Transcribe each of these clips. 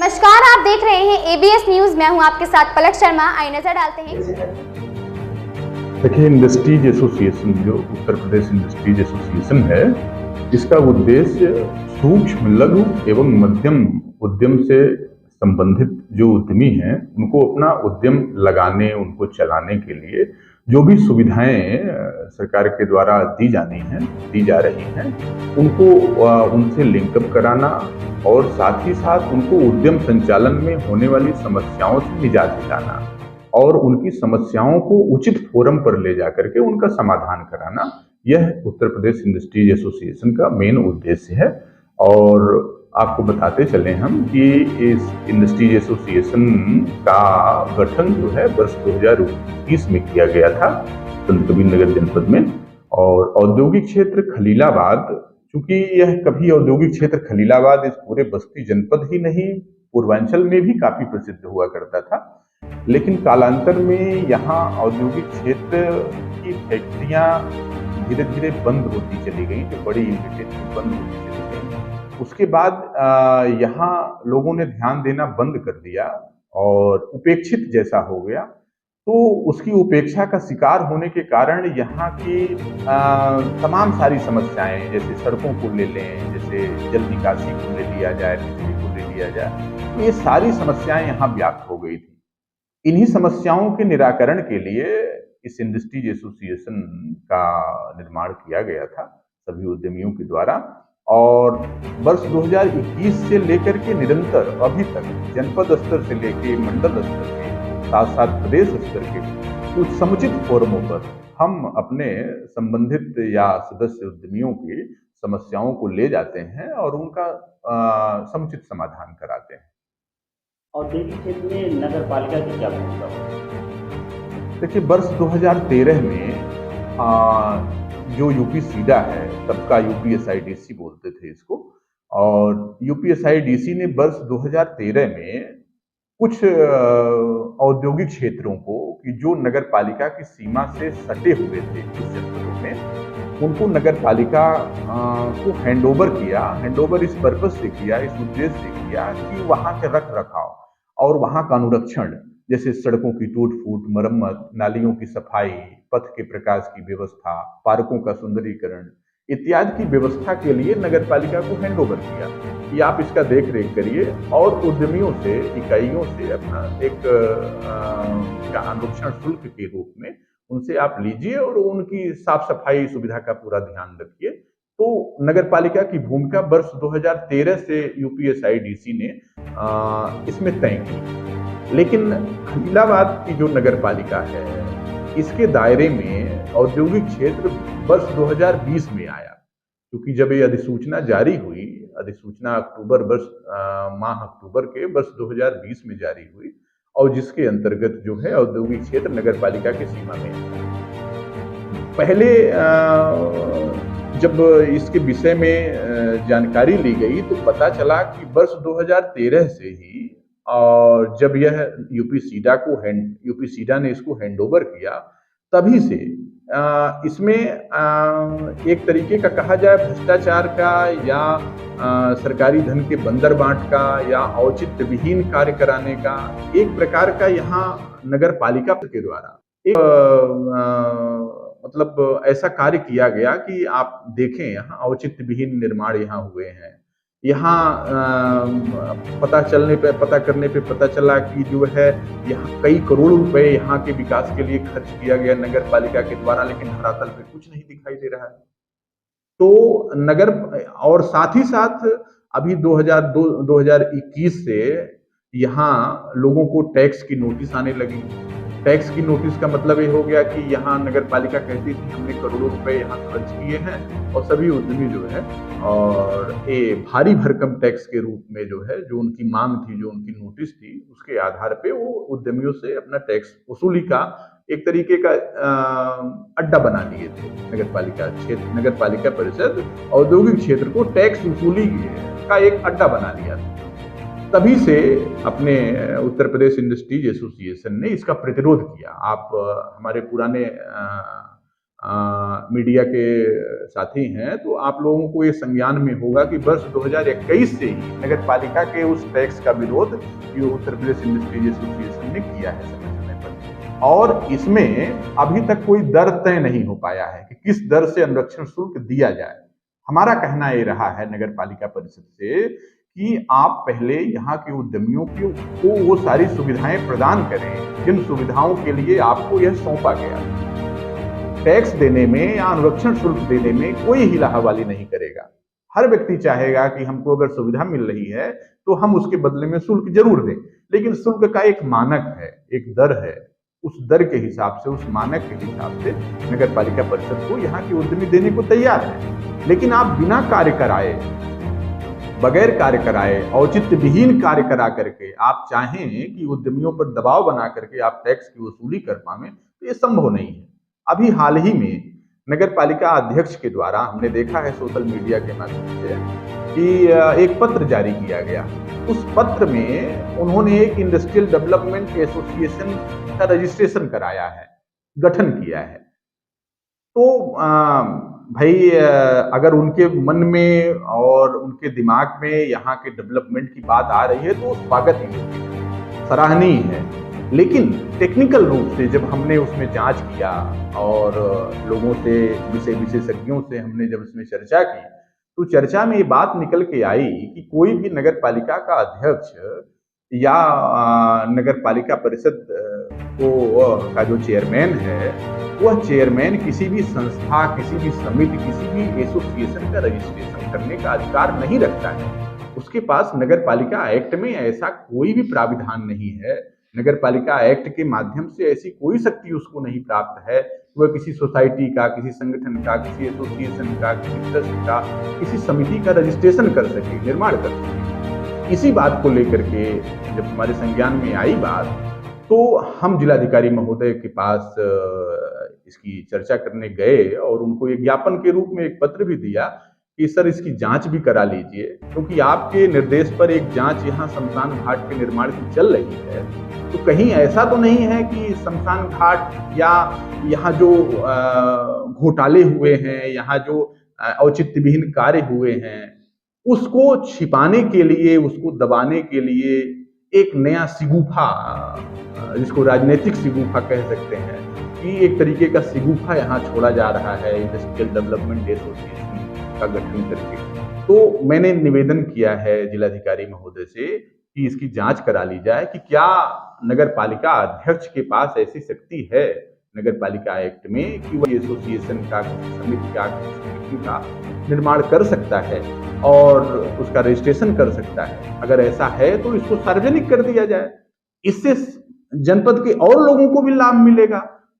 नमस्कार, आप देख रहे हैं एबीएस न्यूज। मैं हूं आपके साथ पलक शर्मा। आइए नजर डालते हैं। देखिए, इंडस्ट्रीज एसोसिएशन जो उत्तर प्रदेश इंडस्ट्रीज एसोसिएशन है, इसका उद्देश्य सूक्ष्म, लघु एवं मध्यम उद्यम से संबंधित जो उद्यमी हैं उनको अपना उद्यम लगाने, उनको चलाने के लिए जो भी सुविधाएं सरकार के द्वारा दी जा रही हैं, उनको उनसे लिंकअप कराना और साथ ही साथ उनको उद्यम संचालन में होने वाली समस्याओं से निजात दिलाना और उनकी समस्याओं को उचित फोरम पर ले जाकर के उनका समाधान कराना, यह उत्तर प्रदेश इंडस्ट्रीज एसोसिएशन का मेन उद्देश्य है। और आपको बताते चले हम कि इस इंडस्ट्रीज एसोसिएशन का गठन जो है वर्ष 2021 में किया गया था संत कबीर नगर जनपद में। और औद्योगिक क्षेत्र खलीलाबाद, चूंकि यह कभी औद्योगिक क्षेत्र खलीलाबाद इस पूरे बस्ती जनपद ही नहीं, पूर्वांचल में भी काफी प्रसिद्ध हुआ करता था, लेकिन कालांतर में यहाँ औद्योगिक क्षेत्र की फैक्ट्रियां धीरे धीरे बंद होती चली गई, जो बड़ी यूनिटें बंद होती चली गई। उसके बाद यहाँ लोगों ने ध्यान देना बंद कर दिया और उपेक्षित जैसा हो गया। तो उसकी उपेक्षा का शिकार होने के कारण यहाँ की तमाम सारी समस्याएं, जैसे सड़कों को ले लें, जैसे जल निकासी को ले लिया जाए, बिजली को ले लिया जाए, तो ये सारी समस्याएं यहाँ व्याप्त हो गई थी। इन्हीं समस्याओं के निराकरण के लिए इस इंडस्ट्रीज एसोसिएशन का निर्माण किया गया था सभी उद्यमियों के द्वारा। और वर्ष 2021 से लेकर के निरंतर अभी तक जनपद स्तर से लेकर मंडल स्तर के साथ साथ प्रदेश स्तर के कुछ समुचित फोरमों पर हम अपने संबंधित या सदस्य उद्यमियों की समस्याओं को ले जाते हैं और उनका समुचित समाधान कराते हैं। औद्योगिक क्षेत्र में नगर पालिका की क्या भूमिका है? देखिए, वर्ष 2013 में जो यूपी सीडा है, तब का यूपीएसआईडीसी बोलते थे इसको, और यूपीएसआईडीसी ने वर्ष 2013 में कुछ औद्योगिक क्षेत्रों को कि जो नगर पालिका की सीमा से सटे हुए थे कुछ जनपदों में, उनको नगर पालिका को हैंडओवर किया। हैंडओवर इस पर्पस से किया, इस उद्देश्य से किया कि वहां के रख रखाव और वहां का अनुरक्षण, जैसे सड़कों की टूट फूट, मरम्मत, नालियों की सफाई, पथ के प्रकाश की व्यवस्था, पार्कों का सुंदरीकरण इत्यादि की व्यवस्था के लिए नगर पालिका को हैंडओवर किया कि आप इसका देख रेख करिए और उद्यमियों से, इकाइयों से अपना एक अनुरक्षण शुल्क के रूप में उनसे आप लीजिए और उनकी साफ सफाई सुविधा का पूरा ध्यान रखिए। तो नगर पालिका की भूमिका वर्ष 2013 से यूपीएसआईडीसी ने इसमें तय की। लेकिन खलीलाबाद की जो नगर पालिका है, इसके दायरे में औद्योगिक क्षेत्र वर्ष 2020 में आया, क्योंकि जब ये अधिसूचना जारी हुई, अधिसूचना माह अक्टूबर के वर्ष 2020 में जारी हुई और जिसके अंतर्गत जो है औद्योगिक क्षेत्र नगर पालिका की सीमा में पहले जब इसके विषय में जानकारी ली गई तो पता चला कि वर्ष 2013 से ही, और जब यह यूपी सीडा ने इसको हैंडओवर किया, तभी से इसमें एक तरीके का कहा जाए भ्रष्टाचार का या सरकारी धन के बंदर बांट का या औचित्य विहीन कार्य कराने का एक प्रकार का यहाँ नगर पालिका के द्वारा मतलब ऐसा कार्य किया गया कि आप देखें यहाँ औचित्य विहीन निर्माण यहाँ हुए हैं। यहाँ पता करने पे पता चला कि जो है यहाँ कई करोड़ रुपए यहाँ के विकास के लिए खर्च किया गया नगर पालिका के द्वारा, लेकिन धरातल पे कुछ नहीं दिखाई दे रहा है। तो नगर, और साथ ही साथ अभी 2021 से यहाँ लोगों को टैक्स की नोटिस आने लगी। टैक्स की नोटिस का मतलब ये हो गया कि यहाँ नगर पालिका कहती थी हमने करोड़ों रुपए यहाँ खर्च किए हैं और सभी उद्यमी जो है और ये भारी भरकम टैक्स के रूप में जो है, जो उनकी मांग थी, जो उनकी नोटिस थी, उसके आधार पे वो उद्यमियों से अपना टैक्स वसूली का एक तरीके का अड्डा बना लिए थे। नगर पालिका परिषद औद्योगिक क्षेत्र को टैक्स वसूली का एक अड्डा बना लिया था। तभी से अपने उत्तर प्रदेश इंडस्ट्रीज एसोसिएशन ने इसका प्रतिरोध किया। आप हमारे पुराने मीडिया के साथी हैं, तो आप लोगों को ये संज्ञान में होगा कि वर्ष 2021 से ही नगर पालिका के उस टैक्स का विरोध ये उत्तर प्रदेश इंडस्ट्रीज एसोसिएशन ने किया है समय समय पर, और इसमें अभी तक कोई दर तय नहीं हो पाया है कि किस दर से अनुरक्षण शुल्क दिया जाए। हमारा कहना ये रहा है नगर पालिका परिषद से कि आप पहले यहाँ के उद्यमियों को वो सारी सुविधाएं प्रदान करें जिन सुविधाओं के लिए आपको यह सौंपा गया। टैक्स देने में या अनुरक्षण शुल्क देने में कोई हिला हवाली नहीं करेगा। हर व्यक्ति चाहेगा कि हमको अगर सुविधा मिल रही है तो हम उसके बदले में शुल्क जरूर दें, लेकिन शुल्क का एक मानक है, एक दर है। उस दर के हिसाब से, उस मानक के हिसाब से नगर पालिका परिषद को यहाँ के उद्यमी देने को तैयार है। लेकिन आप बिना कार्य कराए, बगैर कार्य कराए, औचित्य विहीन कार्य करा करके आप चाहें कि उद्यमियों पर दबाव बना करके आप टैक्स की वसूली कर पाएं, तो ये संभव नहीं है। अभी हाल ही में नगर पालिका अध्यक्ष के द्वारा हमने देखा है सोशल मीडिया के माध्यम से कि एक पत्र जारी किया गया। उस पत्र में उन्होंने एक इंडस्ट्रियल डेवलपमेंट एसोसिएशन का रजिस्ट्रेशन कराया है, गठन किया है। तो भाई अगर उनके मन में और उनके दिमाग में यहाँ के डेवलपमेंट की बात आ रही है तो स्वागत ही है, सराहनीय है। लेकिन टेक्निकल रूप से जब हमने उसमें जांच किया और लोगों से, विशेषज्ञों से हमने जब इसमें चर्चा की, तो चर्चा में ये बात निकल के आई कि कोई भी नगर पालिका का अध्यक्ष या नगर पालिका परिषद का जो चेयरमैन है, वह चेयरमैन किसी भी संस्था, किसी भी समिति, किसी भी एसोसिएशन का रजिस्ट्रेशन करने का अधिकार नहीं रखता है। उसके पास नगर पालिका एक्ट में ऐसा कोई भी प्राविधान नहीं है। नगर पालिका एक्ट के माध्यम से ऐसी कोई शक्ति उसको नहीं प्राप्त है। वह किसी सोसाइटी का, किसी संगठन का, किसी एसोसिएशन का, किसी ट्रस्ट का, किसी समिति का रजिस्ट्रेशन कर सके, निर्माण कर सके। इसी बात को लेकर के जब हमारे संज्ञान में आई बात, तो हम जिलाधिकारी महोदय के पास इसकी चर्चा करने गए और उनको एक ज्ञापन के रूप में एक पत्र भी दिया कि सर इसकी जांच भी करा लीजिए, क्योंकि आपके निर्देश पर एक जांच यहाँ शमशान घाट के निर्माण की चल रही है। तो कहीं ऐसा तो नहीं है कि शमशान घाट या यहाँ जो घोटाले हुए हैं, यहाँ जो औचित्य विहीन कार्य हुए हैं, उसको छिपाने के लिए, उसको दबाने के लिए एक नया सिगुफा, जिसको राजनीतिक सिगुफा कह सकते हैं, कि एक तरीके का सिगुफा यहाँ छोड़ा जा रहा है इंडस्ट्रियल डेवलपमेंट एसोसिएशन का गठन करके। तो मैंने निवेदन किया है जिलाधिकारी महोदय से कि इसकी जांच करा ली जाए कि क्या नगर पालिका अध्यक्ष के पास ऐसी शक्ति है नगर पालिका एक्ट में कि वह एसोसिएशन का, समिति का, समिति का निर्माण कर सकता है और उसका रजिस्ट्रेशन कर सकता है। अगर ऐसा है तो इसको सार्वजनिक कर दिया जाए। इससे जनपद के और लोगों को भी लाभ मिलेगा।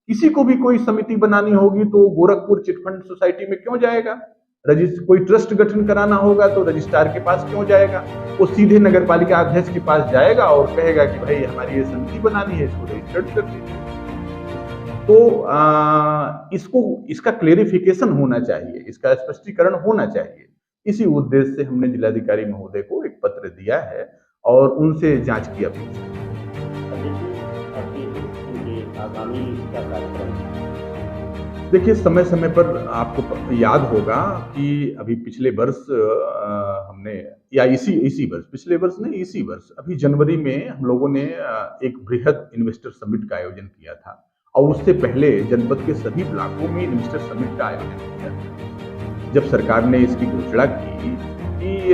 किसी को भी कोई समिति बनानी होगी तो गोरखपुर चिटफंड सोसाइटी में क्यों जाएगा? कोई ट्रस्ट गठन कराना होगा तो रजिस्ट्रार के पास क्यों जाएगा? वो सीधे नगर पालिका अध्यक्ष के पास जाएगा और कहेगा कि भाई हमारी ये समिति बनानी है, इसको रजिस्टर्ड कर दीजिए। तो इसका क्लेरिफिकेशन होना चाहिए, इसका स्पष्टीकरण होना चाहिए। इसी उद्देश्य से हमने जिलाधिकारी महोदय को एक पत्र दिया है और उनसे जांच की अपील। देखिए, समय समय पर आपको याद होगा कि अभी पिछले वर्ष हमने, या इसी वर्ष, पिछले वर्ष नहीं, इसी वर्ष अभी जनवरी में हम लोगों ने एक बृहद इन्वेस्टर समिट का आयोजन किया था और उससे पहले जनपद के सभी ब्लॉकों में इन्वेस्टर समिट का आयोजन किया था। जब सरकार ने इसकी घोषणा की कि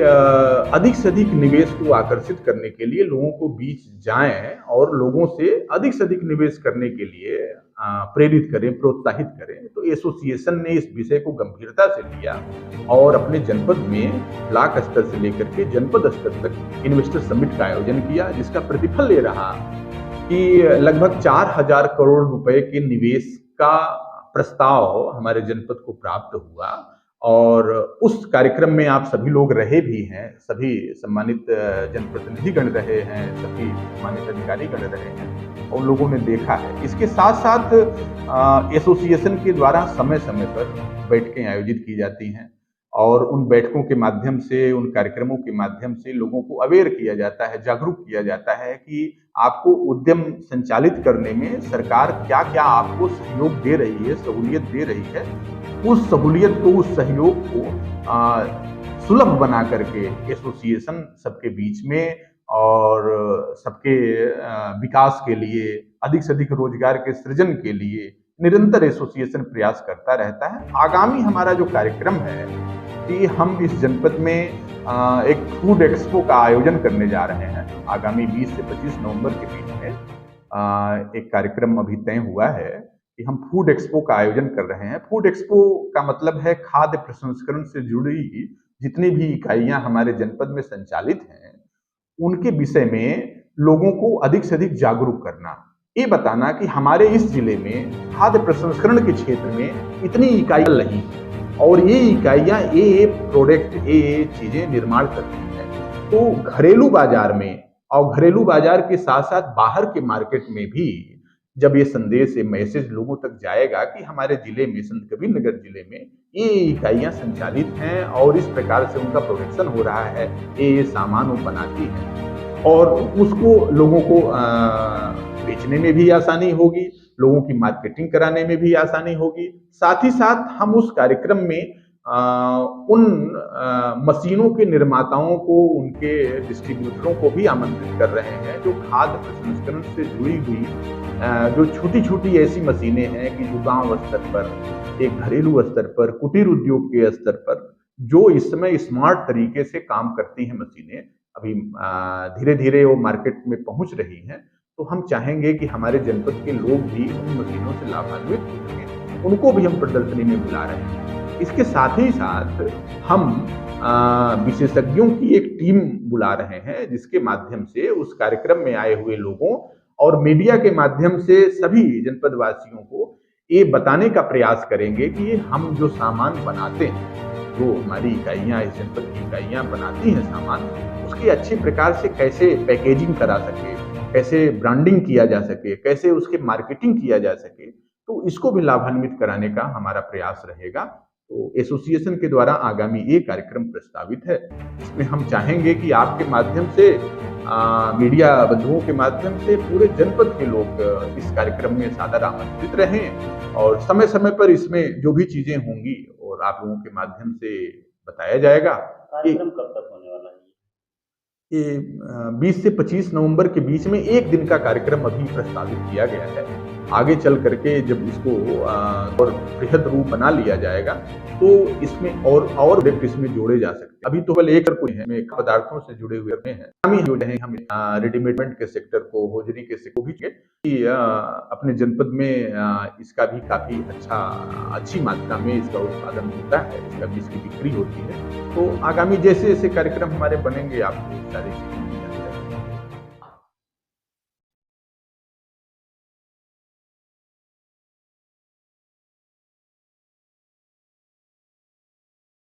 अधिक से अधिक निवेश को आकर्षित करने के लिए लोगों को बीच जाएं और लोगों से अधिक निवेश करने के लिए प्रेरित करें, प्रोत्साहित करें, तो एसोसिएशन ने इस विषय को गंभीरता से लिया और अपने जनपद में ब्लॉक स्तर से लेकर के जनपद स्तर तक इन्वेस्टर समिट का आयोजन किया, जिसका प्रतिफल ये रहा कि लगभग 4000 करोड़ रुपए के निवेश का प्रस्ताव हमारे जनपद को प्राप्त हुआ। और उस कार्यक्रम में आप सभी लोग रहे भी हैं, सभी सम्मानित जनप्रतिनिधिगण रहे हैं, सभी सम्मानित अधिकारीगण रहे हैं और लोगों ने देखा है। इसके साथ साथ एसोसिएशन के द्वारा समय समय पर बैठकें आयोजित की जाती हैं और उन बैठकों के माध्यम से, उन कार्यक्रमों के माध्यम से लोगों को अवेयर किया जाता है, जागरूक किया जाता है कि आपको उद्यम संचालित करने में सरकार क्या क्या आपको सहयोग दे रही है, सहूलियत दे रही है। उस सहूलियत को, उस सहयोग को सुलभ बना करके एसोसिएशन सबके बीच में और सबके विकास के लिए, अधिक से अधिक रोजगार के सृजन के लिए निरंतर एसोसिएशन प्रयास करता रहता है। आगामी हमारा जो कार्यक्रम है कि हम इस जनपद में एक फूड एक्सपो का आयोजन करने जा रहे हैं। आगामी 20 से 25 नवंबर के बीच में एक कार्यक्रम अभी तय हुआ है कि हम फूड एक्सपो का आयोजन कर रहे हैं। फूड एक्सपो का मतलब है खाद्य प्रसंस्करण से जुड़ी जितनी भी इकाइयां हमारे जनपद में संचालित हैं, उनके विषय में लोगों को अधिक से अधिक जागरूक करना, ये बताना कि हमारे इस जिले में खाद्य प्रसंस्करण के क्षेत्र में इतनी इकाइयां नहीं और ये इकाइयां ये प्रोडक्ट, ये चीजें निर्माण करती हैं। तो घरेलू बाजार में और घरेलू बाजार के साथ साथ बाहर के मार्केट में भी जब ये संदेश, ये मैसेज लोगों तक जाएगा कि हमारे जिले में, संत कबीर नगर जिले में ये इकाइयां संचालित हैं और इस प्रकार से उनका प्रोडक्शन हो रहा है, ये सामान वो बनाती हैं और उसको लोगों को बेचने में भी आसानी होगी, लोगों की मार्केटिंग कराने में भी आसानी होगी। साथ ही साथ हम उस कार्यक्रम में उन मशीनों के निर्माताओं को, उनके डिस्ट्रीब्यूटरों को भी आमंत्रित कर रहे हैं जो खाद्य प्रसंस्करण से जुड़ी हुई जो छोटी छोटी ऐसी मशीनें हैं कि जो गांव स्तर पर, एक घरेलू स्तर पर, कुटीर उद्योग के स्तर पर जो इस समय स्मार्ट तरीके से काम करती हैं मशीनें, अभी धीरे धीरे वो मार्केट में पहुंच रही हैं। तो हम चाहेंगे कि हमारे जनपद के लोग भी उन मशीनों से लाभान्वित हो सकें, उनको भी हम प्रदर्शनी में बुला रहे हैं। इसके साथ ही साथ हम विशेषज्ञों की एक टीम बुला रहे हैं जिसके माध्यम से उस कार्यक्रम में आए हुए लोगों और मीडिया के माध्यम से सभी जनपद वासियों को ये बताने का प्रयास करेंगे कि हम जो सामान बनाते हैं, जो हमारी इकाइयां, इस जनपद की इकाइयां बनाती हैं सामान, उसकी अच्छी प्रकार से कैसे पैकेजिंग करा सके, कैसे ब्रांडिंग किया जा सके, कैसे उसकी मार्केटिंग किया जा सके, तो इसको भी लाभान्वित कराने का हमारा प्रयास रहेगा। तो एसोसिएशन के द्वारा आगामी ये कार्यक्रम प्रस्तावित है। इसमें हम चाहेंगे कि आपके माध्यम से, मीडिया बंधुओं के माध्यम से पूरे जनपद के लोग इस कार्यक्रम में सादर आमंत्रित रहें और समय समय पर इसमें जो भी चीजें होंगी और आप लोगों के माध्यम से बताया जाएगा। कार्यक्रम कब तक होने वाला है? ये 20 से 25 नवंबर के बीच में एक दिन का कार्यक्रम अभी प्रस्तावित किया गया है। आगे चल करके जब इसको और बृहद रूप बना लिया जाएगा तो इसमें और प्रोडक्ट इसमें जोड़े जा सकते हैं। अभी तो केवल एक कोई है पदार्थों से जुड़े हुए हैं। हम रेडीमेड के सेक्टर को, होजरी के सेक्टर को भी कि अपने जनपद में इसका भी काफी अच्छी मात्रा में इसका उत्पादन होता है, इसका भी इसकी बिक्री होती है। तो आगामी जैसे जैसे कार्यक्रम हमारे बनेंगे आपको सारी चीजें